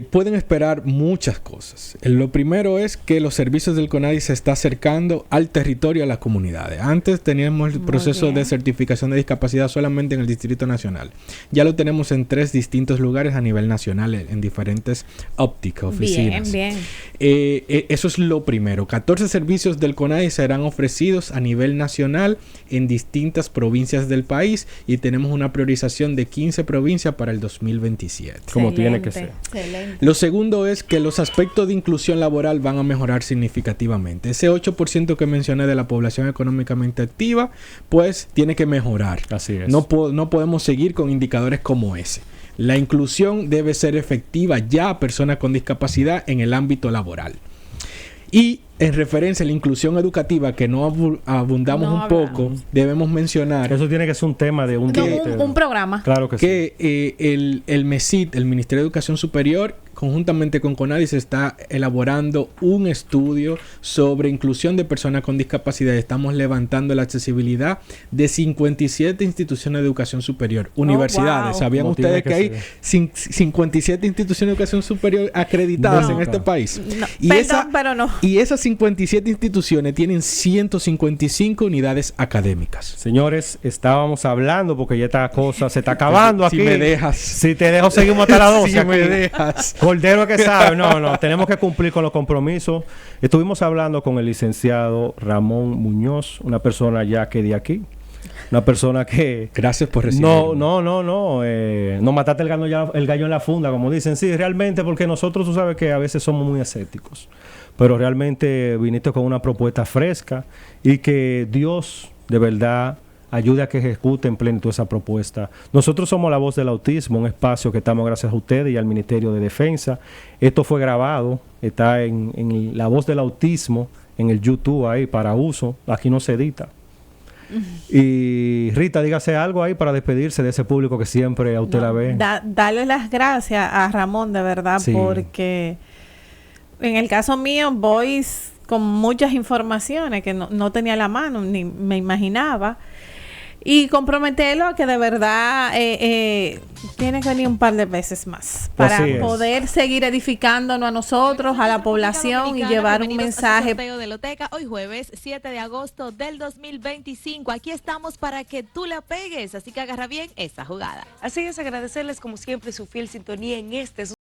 Pueden esperar muchas cosas. Lo primero es que los servicios del CONADI se está acercando al territorio, a las comunidades. Antes teníamos el Muy proceso bien. de certificación de discapacidad solamente en el Distrito Nacional. Ya lo tenemos en 3 distintos lugares a nivel nacional, en diferentes ópticas, oficinas. Bien. Eso es lo primero. 14 servicios del CONADI serán ofrecidos a nivel nacional en distintas provincias del país y tenemos una priorización de 15 provincias para el 2027. Como tiene que ser. Excelente. Lo segundo es que los aspectos de inclusión laboral van a mejorar significativamente. Ese 8% que mencioné de la población económicamente activa, pues tiene que mejorar. Así es. No podemos seguir con indicadores como ese. La inclusión debe ser efectiva ya a personas con discapacidad en el ámbito laboral. Y en referencia a la inclusión educativa, que no abundamos No un poco, hablamos. debemos mencionar Eso tiene que ser un tema de un No, día. un programa. Claro que sí. que el MESID, el Ministerio de Educación Superior, conjuntamente con CONADI, se está elaborando un estudio sobre inclusión de personas con discapacidad. Estamos levantando la accesibilidad de 57 instituciones de educación superior, universidades. wow. ¿Sabían Como ustedes tiene que que hay 57 instituciones de educación superior acreditadas No. en este país? No, Y perdón, pero no. Y esas 57 instituciones tienen 155 unidades académicas. Señores, estábamos hablando porque ya esta cosa se está acabando Si aquí. me dejas. Si te dejo, seguimos hasta las 12. Si me aquí. dejas. Cordero que sabe. No. Tenemos que cumplir con los compromisos. Estuvimos hablando con el licenciado Ramón Muñoz, una persona ya que de aquí. Una persona que... Gracias por recibirme. No mataste el gallo en la funda, como dicen. Sí, realmente, porque nosotros, tú sabes que a veces somos muy escépticos. Pero realmente viniste con una propuesta fresca y que Dios, de verdad, ayude a que ejecute en plenitud esa propuesta. Nosotros somos La Voz del Autismo, un espacio que estamos gracias a ustedes y al Ministerio de Defensa. Esto fue grabado, está en La Voz del Autismo, en el YouTube ahí para uso. Aquí no se edita. Y Rita, dígase algo ahí para despedirse de ese público que siempre a usted la ve. Darle las gracias a Ramón, de verdad, Sí. porque en el caso mío voy con muchas informaciones que no tenía a la mano, ni me imaginaba. Y comprometerlo a que de verdad tiene que venir un par de veces más para Así es. poder seguir edificándonos a nosotros, a la población y llevar un mensaje. Sorteo de Loteca hoy jueves 7 de agosto del 2025. Aquí estamos para que tú la pegues, así que agarra bien esa jugada. Así es, agradecerles como siempre su fiel sintonía en este